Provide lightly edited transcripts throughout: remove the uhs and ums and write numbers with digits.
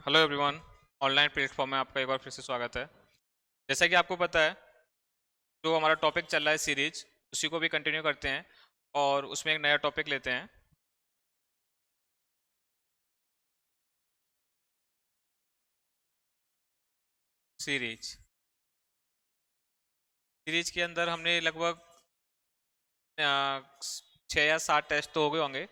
Hello everyone. Online platform में आपका एक बार फिर से स्वागत है। जैसा कि आपको पता है, जो हमारा टॉपिक चल रहा है सीरीज, उसी को भी कंटिन्यू करते हैं और उसमें एक नया टॉपिक लेते हैं। सीरीज सीरीज के अंदर हमने लगभग 6 या 7 टेस्ट तो हो गए होंगे।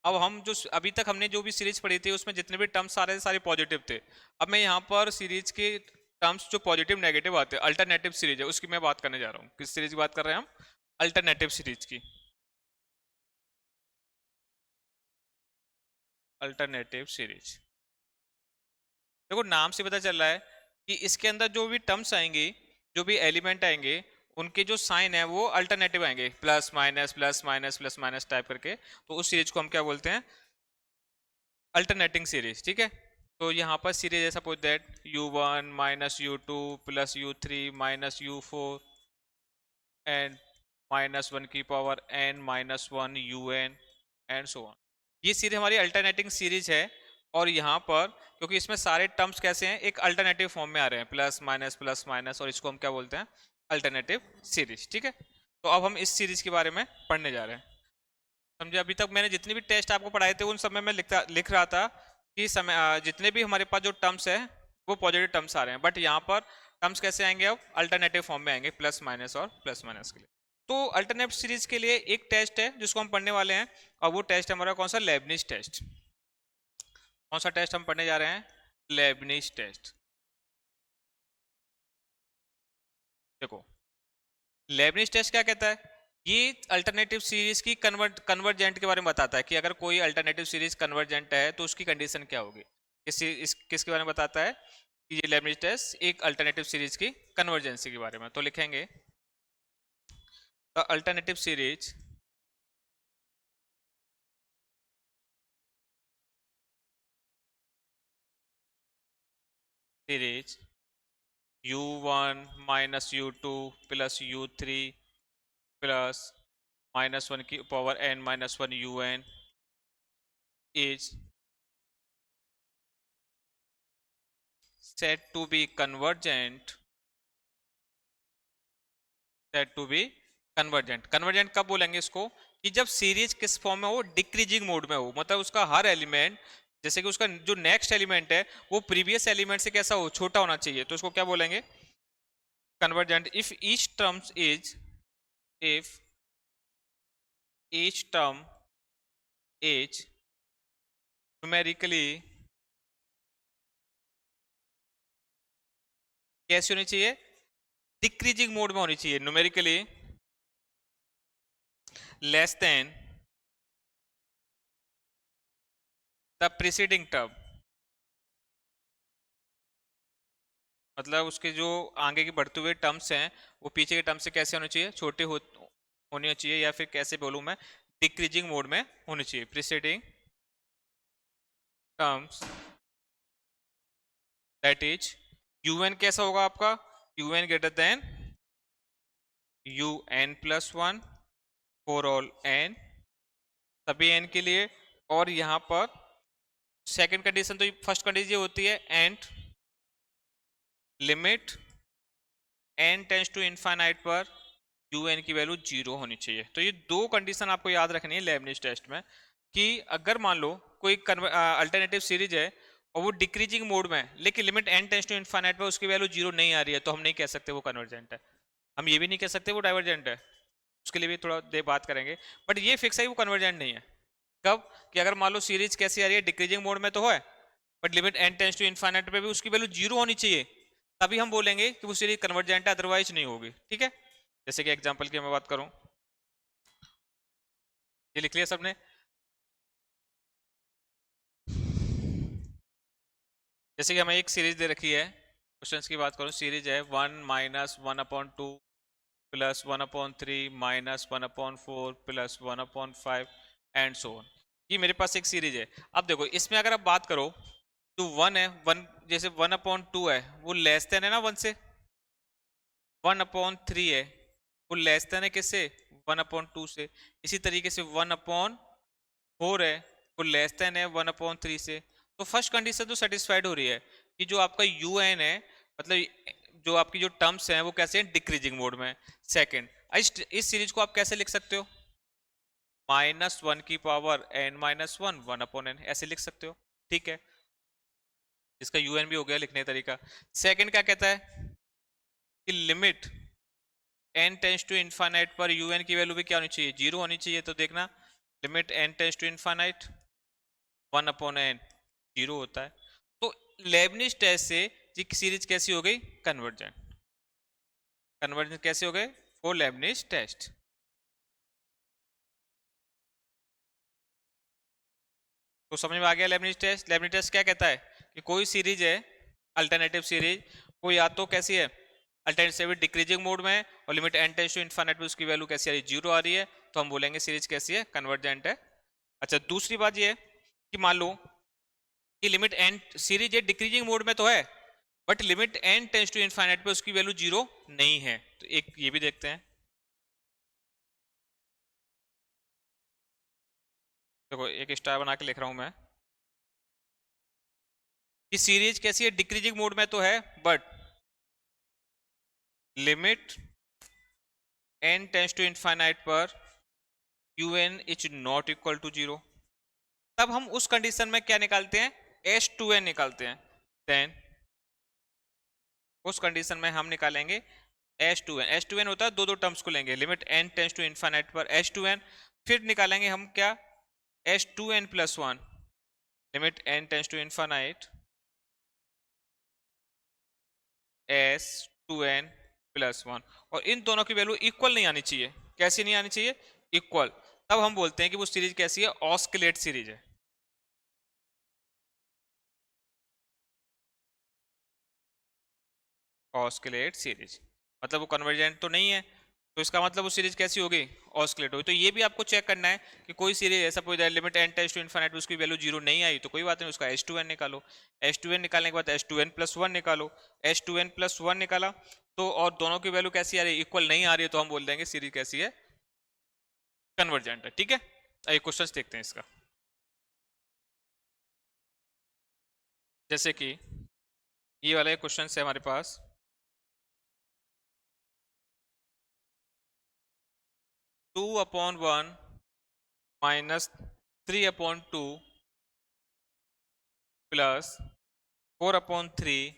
अब हम जो अभी तक हमने जो भी सीरीज पढ़ी थी उसमें जितने भी टर्म्स आ रहे थे सारे पॉजिटिव थे। अब मैं यहाँ पर सीरीज के टर्म्स जो पॉजिटिव नेगेटिव आते हैं, अल्टरनेटिव सीरीज है, उसकी मैं बात करने जा रहा हूँ। किस सीरीज की बात कर रहे हैं हम? अल्टरनेटिव सीरीज की। अल्टरनेटिव सीरीज, देखो नाम से पता चल रहा है कि इसके अंदर जो भी टर्म्स आएंगे, जो भी एलिमेंट आएंगे, उनके जो साइन है वो अल्टरनेटिव आएंगे, plus minus plus minus plus minus type करके। तो उस सीरीज को हम क्या बोलते हैं? Alternating series. ठीक है। तो यहाँ पर सीरीज है, suppose that u1 minus u2 plus u3 minus u4 and -1 की power n-1 un and so on. ये सीरीज हमारी अल्टरनेटिंग सीरीज है। और यहाँ पर क्योंकि इसमें सारे टर्म्स कैसे हैं, एक अल्टरनेटिव फॉर्म में आ रहे हैं, प्लस माइनस, और इसको हम क्या बोलते हैं? Alternative series. ठीक है। तो अब हम इस सीरीज के बारे में पढ़ने जा रहे हैं। समझे? अभी तक मैंने जितने भी टेस्ट आपको पढ़ाए थे उन सब में मैं लिख रहा था कि जितने भी हमारे पास जो टर्म्स है वो पॉजिटिव टर्म्स आ रहे हैं, बट यहाँ पर टर्म्स कैसे आएंगे? अब अल्टरनेटिव फॉर्म में आएंगे, प्लस माइनस और प्लस माइनस के लिए। तो अल्टरनेटिव सीरीज के लिए एक टेस्ट है जिसको हम पढ़ने वाले हैं, और वो टेस्ट हमारा कौन सा? Leibniz test. कौन सा टेस्ट हम पढ़ने जा रहे हैं? Leibniz test. देखो, लेबनिज टेस्ट क्या कहता है? ये अल्टरनेटिव सीरीज की कन्वर्जेंट के बारे में बताता है कि अगर कोई अल्टरनेटिव सीरीज कन्वर्जेंट है तो उसकी कंडीशन क्या होगी। किसके बारे में बताता है? कि ये लेबनिज टेस्ट एक अल्टरनेटिव सीरीज की कन्वर्जेंसी के बारे में। तो लिखेंगे the alternative series u1 minus u2 plus u3 plus -1 की power n-1 un is said to be convergent convergent कब बोलेंगे इसको? कि जब सीरीज किस फॉर्म में हो? डिक्रीजिंग मोड में हो, मतलब उसका हर एलिमेंट, जैसे कि उसका जो नेक्स्ट एलिमेंट है वो प्रीवियस एलिमेंट से कैसा हो? छोटा होना चाहिए। तो उसको क्या बोलेंगे? Convergent. If each term is numerically कैसी होनी चाहिए? डिक्रीजिंग मोड में होनी चाहिए, numerically less than the preceding term. मतलब उसके जो आगे के बढ़ते हुए टर्म्स हैं वो पीछे के टर्म से कैसे होने चाहिए? होने चाहिए, या फिर कैसे बोलूं मैं? डिक्रीजिंग मोड में होनी चाहिए। Preceding terms that is un कैसा होगा आपका? un greater than un+1 for all n, सभी n के लिए। और यहाँ पर सेकंड कंडीशन, तो फर्स्ट कंडीशन ये होती है and limit n tends to infinite पर un की वैल्यू 0 होनी चाहिए। तो ये दो कंडीशन आपको याद रखनी है लेबनिज टेस्ट में, कि अगर मान लो कोई अल्टरनेटिव सीरीज है और वो डिक्रीजिंग मोड में है, लेकिन limit n tends to infinite पर उसकी वैल्यू 0 नहीं आ रही है, तो हम नहीं कह सकते वो कन्वर्जेंट है। हम ये भी नहीं कह सकते वो डाइवर्जेंट है। उसके लिए भी थोड़ा देर बात करेंगे, बट ये फिक्स है वो कन्वर्जेंट नहीं है। कब? कि अगर मान लो सीरीज कैसी आ रही है? डिक्रीजिंग मोड में तो है, but limit n tends to infinite पे भी उसकी वैल्यू 0 होनी चाहिए, तभी हम बोलेंगे कि वो सीरीज कन्वर्जेंट है, अदरवाइज नहीं होगी। ठीक है। जैसे कि एग्जांपल की मैं बात करूं, ये लिख लिया सबने? जैसे कि हमें एक सीरीज दे रखी है, क्वेश्चंस की बात करूं, सीरीज है 1-1/2 plus 1/3 -1/4 plus 1/5 and so on. ये मेरे पास एक सीरीज है। अब देखो इसमें अगर आप बात करो तो 1 है, 1 जैसे 1/2 है वो लेस देन है ना 1 से। 1/3 है वो लेस देन है किससे? 1/2 से। इसी तरीके से 1/4 है वो लेस देन है 1/3 से। तो फर्स्ट कंडीशन तो सेटिस्फाइड हो रही है कि जो आपका यू एन है, मतलब जो आपकी जो टर्म्स हैं वो कैसे हैं, डिक्रीजिंग मोड में। सेकंड, इस सीरीज को आप कैसे लिख सकते हो, -1 की पावर n-1 1/n ऐसे लिख सकते हो, ठीक है। इसका यूएन भी हो गया लिखने का तरीका। सेकंड क्या कहता है कि limit n tends to infinite पर un की वैल्यू भी क्या होनी चाहिए, 0 होनी चाहिए। तो देखना, limit n tends to infinite 1/n 0 होता है। तो लेबनिज टेस्ट से ये सीरीज कैसी हो गई, कन्वर्जेंट। कन्वर्जेंट कैसे हो गए, फॉर लेबनिज टेस्ट। तो समझ में आ गया लेबनिज टेस्ट। लेबनिज टेस्ट क्या कहता है कि कोई सीरीज है अल्टरनेटिव सीरीज, वो या तो कैसी है, अल्टरनेटिव डिक्रीजिंग मोड में है और limit n tends to infinite में उसकी वैल्यू कैसी आ रही है, 0 आ रही है, तो हम बोलेंगे सीरीज कैसी है, कन्वर्जेंट है। अच्छा, दूसरी बात ये है कि मान लो कि लिमिट n, सीरीज है डिक्रीजिंग मोड में तो है, but limit n tends to infinite पे उसकी वैल्यू 0 नहीं है। तो एक ये भी देखते हैं। देखो एक स्टार बना के लिख रहा हूं मैं कि सीरीज कैसी है, डिक्रीजिंग मोड में तो है, but limit n tends to infinite पर un is not equal to 0। तब हम उस कंडीशन में क्या निकालते हैं, h2n निकालते हैं। देन उस कंडीशन में हम निकालेंगे h2n। h2n होता है दो दो टर्म्स को लेंगे, limit n tends to infinite पर h2n, फिर निकालेंगे हम क्या, h2n plus 1, limit n tends to infinite s2n plus 1। और इन दोनों की वैल्यू इक्वल नहीं आनी चाहिए। कैसी नहीं आनी चाहिए, इक्वल। तब हम बोलते हैं कि वो सीरीज कैसी है, ऑस्किलेट सीरीज है। ऑस्किलेट सीरीज मतलब वो कन्वर्जेंट तो नहीं है, तो इसका मतलब वो सीरीज कैसी होगी, ऑस्किलेट होगी। तो ये भी आपको चेक करना है कि कोई सीरीज ऐसा कोई limit n tends to infinity उसकी वैल्यू 0 नहीं आई, तो कोई बात नहीं, उसका h2n निकालो। h2n निकालने के बाद h2n प्लस 1 निकालो। h2n प्लस 1 निकाला तो, और दोनों की वैल्यू कैसी आ रही है, इक्वल नहीं आ रही है, तो हम बोल देंगे सीरीज कैसी है, कन्वर्जेंट है, ठीक है। आइए क्वेश्चंस देखते हैं इसका। जैसे कि ये वाला क्वेश्चन है हमारे पास, 2/1 -3/2 प्लस 4/3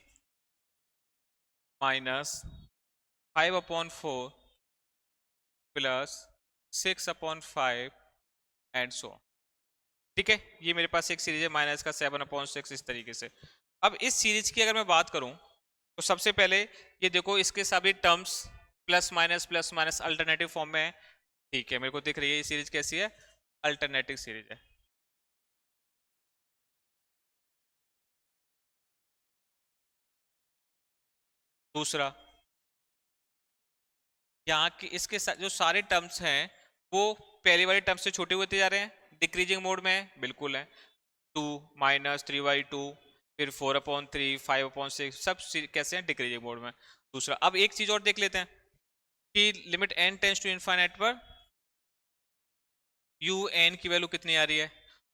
-5/4 प्लस 6/5 एंड सो। ठीक है, ये मेरे पास एक सीरीज है माइनस का 7/6 इस तरीके से। अब इस सीरीज की अगर मैं बात करूं तो सबसे पहले ये देखो, इसके सभी terms plus minus alternative form में है। ठीक है, मेरे को दिख रही है ये सीरीज कैसी है, अल्टरनेटिव सीरीज है। दूसरा, यहाँ की इसके जो सारे टर्म्स हैं वो पहले वाले टर्म्स से छोटे होते जा रहे हैं, डिक्रीजिंग मोड में है, बिल्कुल है। 2 -3/2 फिर 4/3 5/6 सब कैसे हैं, डिक्रीजिंग मोड में। दूसरा, अब एक चीज और देख लेते हैं कि limit n tends to infinite पर यू एन की वैल्यू कितनी आ रही है।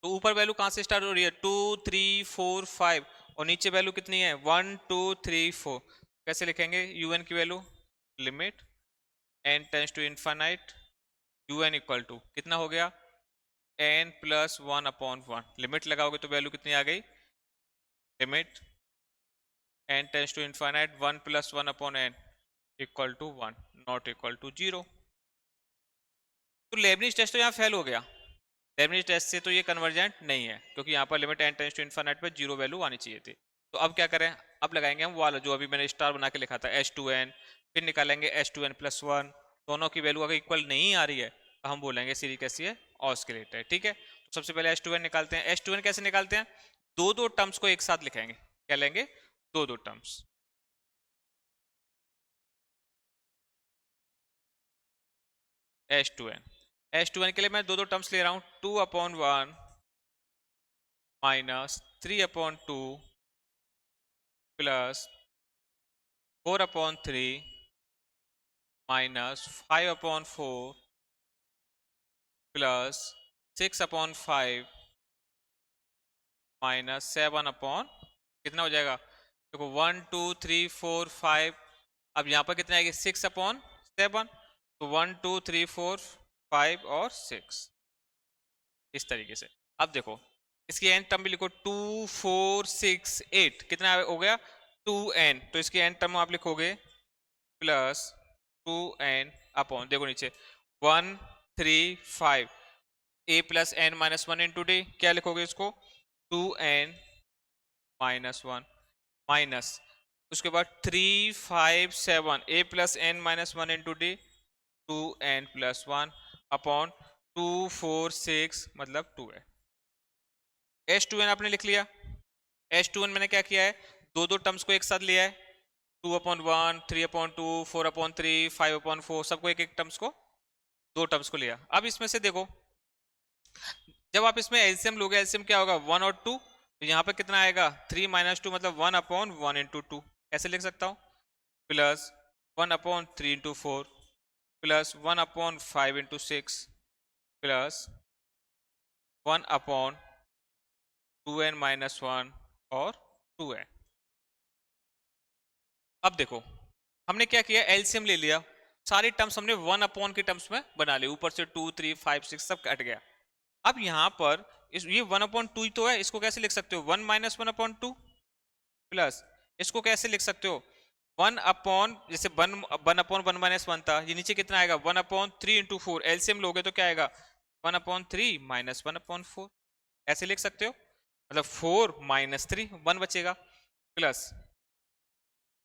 तो ऊपर वैल्यू कहां से स्टार्ट हो रही है, 2 3 4 5, और नीचे वैल्यू कितनी है, 1 2 3 4। कैसे लिखेंगे यू एन की value, limit n tends to infinite u n equal to कितना हो गया, n प्लस 1/1। लिमिट लगाओगे तो वैल्यू कितनी आ गई, limit n tends to infinite 1 plus 1/n equal to 1 not equal to 0। तो लेबनिज टेस्ट तो यहाँ फेल हो गया। लेबनिज टेस्ट से तो ये कन्वर्जेंट नहीं है, क्योंकि यहाँ पर limit n tends to infinite पे 0 वैल्यू आनी चाहिए थी। तो अब क्या करें, अब लगाएंगे हम वाला जो अभी मैंने स्टार बना के लिखा था h2n, फिर निकालेंगे h2n प्लस 1। दोनों की वैल्यू अगर इक्वल नहीं आ रही है तो हम बोलेंगे सीरीज कैसी है, ऑस्किलेट है, ठीक है। तो सबसे पहले h2n निकालते हैं। h2n कैसे निकालते हैं, दो दो टर्म्स को एक साथ लिखेंगे। क्या लेंगे, दो दो टर्म्स। h2n के लिए मैं दो दो टर्म्स ले रहा हूँ, 2/1 -3/2 प्लस 4/3 -5/4 प्लस 6/5 माइनस 7 अपॉन कितना हो जाएगा, देखो 1 2 3 4 5, अब यहाँ पर कितना आएगी 6 अपॉन 7, तो 1 2 3 4 5 और 6 इस तरीके से। अब देखो इसकी एन टर्म भी लिखो 2 4 6 8 कितना हो गया 2n, तो इसकी एन टर्म आप लिखोगे प्लस 2n अपॉन देखो नीचे 1 3 5 a plus n minus 1 into d, क्या लिखोगे इसको 2n माइनस 1 माइनस उसके बाद 3 5 7 a plus n minus 1 into d 2n plus 1 upon 2 4 6 मतलब 2 है। h2n आपने लिख लिया। h2n मैंने क्या किया है, दो दो टर्म्स को एक साथ लिया है, 2/1 3/2 4/3 5/4 सबको एक एक टर्म्स को दो टर्म्स को लिया। अब इसमें से देखो जब आप इसमें एलसीएम लोगे, एलसीएम क्या होगा 1 और 2, तो यहाँ पे कितना आएगा 3 माइनस 2 मतलब 1/1 इंटू 2 ऐसे लिख सकता हूँ, plus 1/3 into 4 plus 1/5 into 6 plus 1/2n minus 1 और 2n। अब देखो हमने क्या किया एलसीएम ले लिया, सारी टर्म्स हमने 1 के टर्म्स में बना ली, ऊपर से 2 3 5 6 सब कट गया। अब यहाँ पर ये 1/2 ही तो है, इसको कैसे लिख सकते हो 1 माइनस 1/2 प्लस इसको कैसे लिख सकते हो 1 अपॉन जैसे 1/1 माइनस 1 था, ये नीचे कितना आएगा 1/3 इंटू 4, एलसीएम लोगे तो क्या आएगा 1/3 माइनस 1/4 ऐसे लिख सकते हो, मतलब 4 माइनस 3 1 बचेगा plus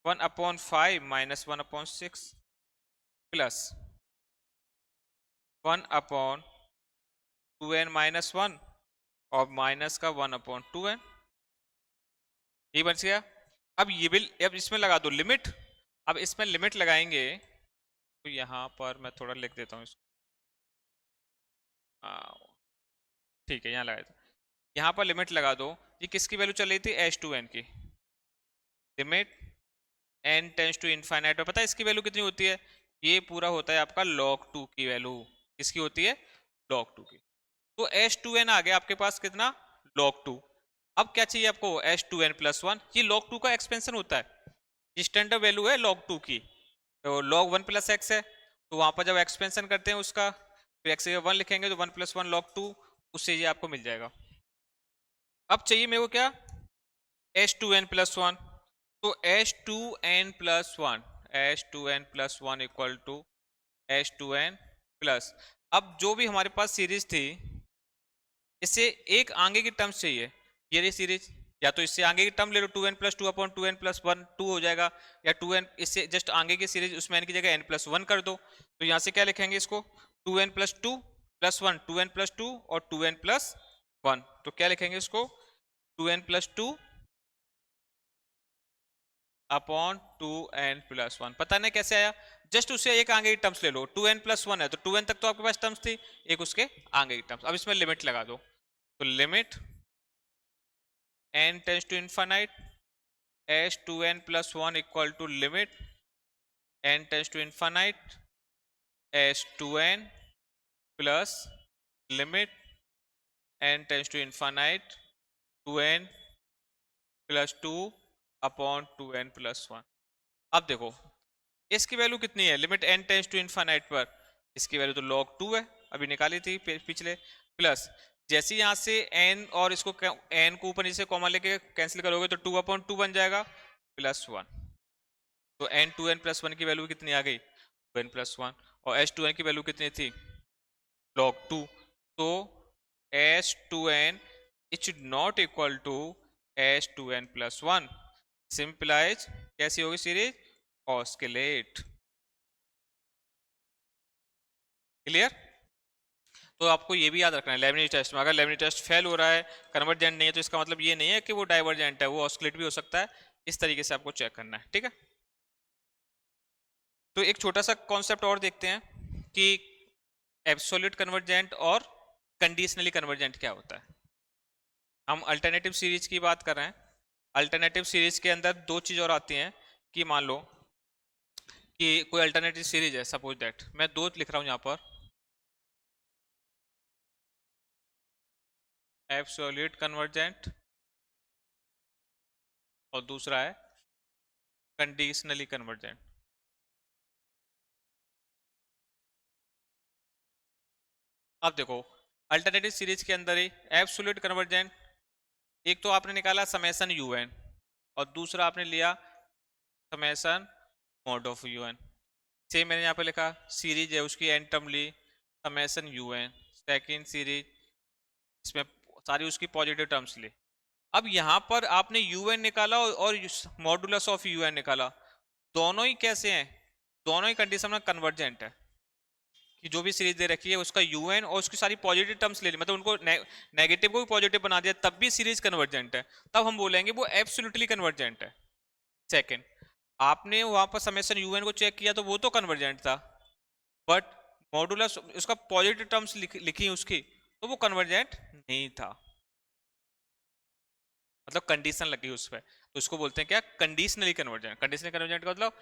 1/5 minus 1/6 plus 1/2n minus 1 और माइनस का 1/2n, ये बच गया। अब ये भी अब इसमें लगा दो लिमिट, अब इसमें लिमिट लगाएंगे तो यहाँ पर मैं थोड़ा लिख देता हूँ इसको, ठीक है यहाँ लगा दो, यहाँ पर लिमिट लगा दो, ये किसकी वैल्यू चल रही थी h2n की, limit n tends to infinite, पता है इसकी वैल्यू कितनी होती है, ये पूरा होता है आपका log 2 की वैल्यू, किसकी होती है log 2 की, तो h2n आ गया आपके पास कितना log 2। अब क्या चाहिए आपको h2n प्लस 1, ये log 2 का एक्सपेंशन होता है, ये स्टैंडर्ड वैल्यू है log 2 की, तो log 1 प्लस x है, तो वहां पर जब एक्सपेंशन करते हैं उसका फिर x 1 लिखेंगे तो 1 प्लस 1 log 2, उससे ये आपको मिल जाएगा। अब चाहिए मेरे को क्या h2n प्लस 1, तो h2n plus 1 h2n plus 1 equal to h2n plus, अब जो भी हमारे पास सीरीज थी इससे एक आगे की टर्म्स चाहिए, ये रही सीरीज, या तो इससे आगे की टर्म ले लो 2n plus 2 upon 2n plus 1 2 हो जाएगा, या 2n इससे जस्ट आगे की सीरीज उसमें n की जगह n प्लस 1 कर दो, तो यहाँ से क्या लिखेंगे इसको 2n plus 2 plus 1 2n plus 2 और 2n प्लस 1, तो क्या लिखेंगे इसको 2n plus 2 upon 2n plus 1, पता नहीं कैसे आया, जस्ट उससे एक आगे की टर्म्स ले लो, 2n प्लस 1 है तो 2n तक तो आपके पास टर्म्स थी, एक उसके आगे की टर्म्स, अब इसमें लिमिट लगा दो, तो limit n tends to infinite h2n plus 1 equal to limit n tends to infinite h2n plus limit n tends to infinite 2n plus 2 upon 2n plus 1। अब देखो इसकी वैल्यू कितनी है limit n tends to infinite पर, इसकी value तो log 2 है, अभी निकाली थी पिछले, प्लस जैसे यहाँ से n और इसको n को ऊपर नीचे कॉमन लेके कैंसिल करोगे तो 2/2 बन जाएगा प्लस 1, तो n 2n प्लस 1 की वैल्यू कितनी आ गई 2n प्लस 1, और h2n की वैल्यू कितनी थी log 2, तो h2n it should not equal to h2n plus 1, simplify कैसी होगी सीरीज ऑस्किलेट, क्लियर। तो आपको ये भी याद रखना है लेबनिज टेस्ट में, अगर लेबनिज टेस्ट फेल हो रहा है कन्वर्जेंट नहीं है तो इसका मतलब ये नहीं है कि वो डाइवर्जेंट है, वो ऑस्किलेट भी हो सकता है, इस तरीके से आपको चेक करना है, ठीक है। तो एक छोटा सा कॉन्सेप्ट और देखते हैं कि एब्सोल्यूट कन्वर्जेंट और कंडीशनली कन्वर्जेंट क्या होता है। हम अल्टरनेटिव सीरीज की बात कर रहे हैं, अल्टरनेटिव सीरीज के अंदर दो चीज और आती हैं कि मान लो कि कोई अल्टरनेटिव सीरीज है, सपोज दैट मैं दो लिख रहा हूं यहाँ पर एब्सोल्यूट कन्वर्जेंट और दूसरा है कंडीशनली कन्वर्जेंट। अब देखो अल्टरनेटिव सीरीज के अंदर ही एब्सोल्यूट कन्वर्जेंट, एक तो आपने निकाला समेसन यूएन और दूसरा आपने लिया summation mod of UN. Same मैंने यहाँ पे लिखा सीरीज है उसकी एन टर्म ली समेसन यूएन, सेकेंड सीरीज इसमें सारी उसकी पॉजिटिव टर्म्स ली। अब यहाँ पर आपने यूएन निकाला और मॉडुलस ऑफ यूएन निकाला, दोनों ही कैसे हैं, दोनों ही कंडीशन में कन्वर्जेंट है कि जो भी सीरीज दे रखी है उसका यूएन और उसकी सारी पॉजिटिव टर्म्स ले ली, मतलब उनको नेगेटिव को भी पॉजिटिव बना दिया तब भी सीरीज कन्वर्जेंट है, तब हम बोलेंगे वो एब्सोल्युटली कन्वर्जेंट है। सेकंड, आपने वहां पर समेशन यूएन को चेक किया तो वो तो कन्वर्जेंट था, बट मॉडुलस उसका पॉजिटिव टर्म्स लिखी उसकी तो वो कन्वर्जेंट नहीं था, मतलब कंडीशन लगी उस पर, तो उसको बोलते हैं क्या, कंडीशनली कन्वर्जेंट। कंडीशनली कन्वर्जेंट का मतलब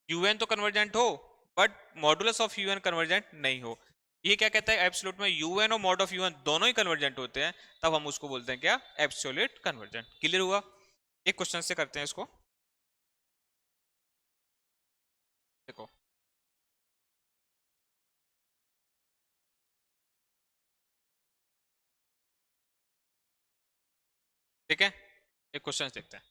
यूएन तो कन्वर्जेंट हो but modulus of UN convergent नहीं हो। ये क्या कहता है, एब्सोल्यूट में यूएन और मॉड ऑफ यूएन दोनों ही कन्वर्जेंट होते हैं, तब हम उसको बोलते हैं क्या, एब्सोल्यूट कन्वर्जेंट। क्लियर हुआ? एक क्वेश्चन से करते हैं इसको, देखो ठीक है, एक क्वेश्चन देखते हैं।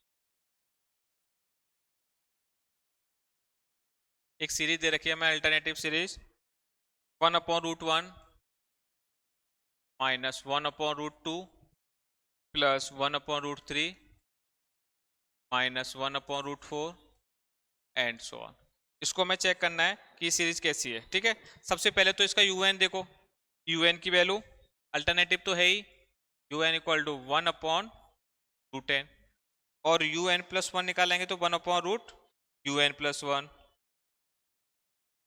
एक सीरीज दे रखी है मैं, alternative series 1/√1 minus 1/√2 plus 1/√3 minus 1/√4 and so on. इसको हमें चेक करना है कि ये सीरीज कैसी है। ठीक है, सबसे पहले तो इसका यूएन देखो, यूएन की वैल्यू अल्टरनेटिव तो है ही, यूएन इक्वल टू 1/√10 और यूएन प्लस 1 निकालेंगे तो 1/√UN+1,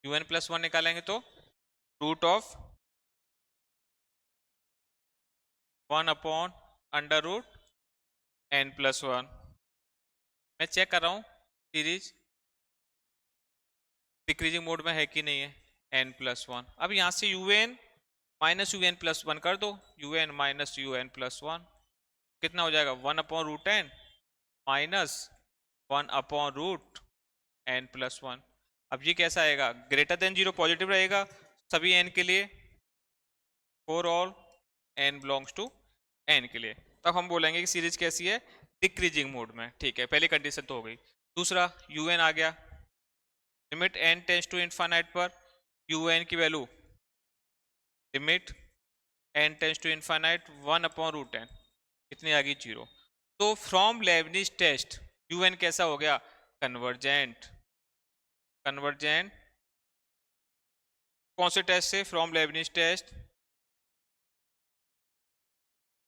UN+1 निकालेंगे तो रूट ऑफ 1/√N+1। मैं चेक कर रहा हूँ सीरीज डिक्रीजिंग मोड में है कि नहीं है, N+1। अब यहाँ से UN माइनस UN+1 कर दो, UN माइनस UN+1 कितना हो जाएगा, 1/√10 माइनस 1/√N+1। अब ये कैसा आएगा, ग्रेटर देन 0 पॉजिटिव रहेगा सभी n के लिए, for all n belongs to n के लिए, तब हम बोलेंगे कि सीरीज कैसी है, डिक्रीजिंग मोड में। ठीक है, पहली कंडीशन तो हो गई। दूसरा un आ गया, limit n tends to infinite पर un की value, limit n tends to infinite 1/√10 कितनी आ गई, 0। तो फ्रॉम लेबनिज टेस्ट un कैसा हो गया, कन्वर्जेंट। कन्वर्जेंट कौन से टेस्ट से, फ्रॉम लेबनिज टेस्ट।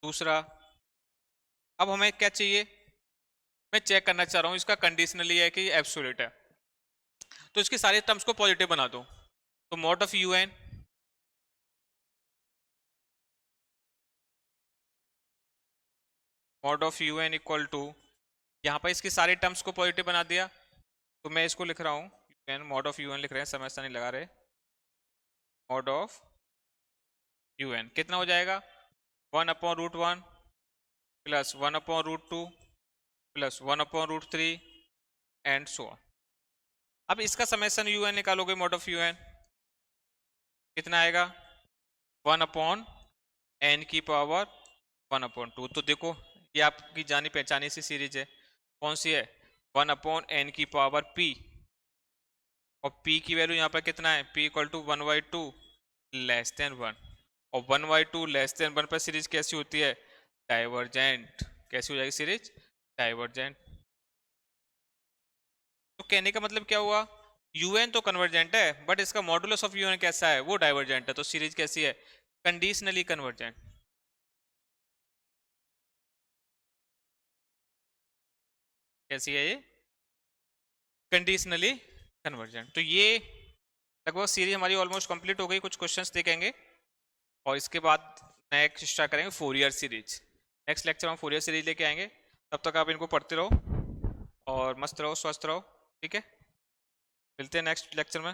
दूसरा, अब हमें क्या चाहिए, मैं चेक करना चाह रहा हूं इसका कंडीशनली है कि एब्सोल्यूट है, तो इसके सारे टर्म्स को पॉजिटिव बना दो, तो mod of U N mod of U N equal to, यहाँ पर इसके सारे टर्म्स को पॉजिटिव बना दिया, तो मैं इसको लिख रहा हूँ यूएन, मॉड ऑफ यूएन लिख रहे हैं, समझता नहीं लगा रहे, मॉड ऑफ यूएन कितना हो जाएगा, 1/√1 plus 1/√2 plus 1/√3 and so on. अब इसका समेशन यूएन निकालोगे, मॉड ऑफ यूएन कितना आएगा, 1/n⁴ तो देखो ये आपकी जानी पहचानी सी सीरीज है, कौन सी है, 1/n⁴p, और p की वैल्यू यहाँ पर कितना है, p equal to 1/2 less than 1, और 1/2 लेस देन 1 पर सीरीज कैसी होती है, डाइवर्जेंट। कैसी हो जाएगी सीरीज, डाइवर्जेंट। तो कहने का मतलब क्या हुआ, यूएन तो कन्वर्जेंट है बट इसका मॉडुलस ऑफ यूएन कैसा है, वो डाइवर्जेंट है, तो सीरीज कैसी है, कंडीशनली कन्वर्जेंट। कैसी है ये, कंडीशनली कन्वर्जेंट। तो ये लगभग सीरीज हमारी ऑलमोस्ट कंप्लीट हो गई, कुछ क्वेश्चंस देखेंगे और इसके बाद नेक्स्ट स्टार्ट करेंगे फोरियर सीरीज। नेक्स्ट लेक्चर में फोरियर सीरीज लेके आएंगे, तब तक आप इनको पढ़ते रहो और मस्त रहो, स्वस्थ रहो। ठीक है, मिलते हैं नेक्स्ट लेक्चर में।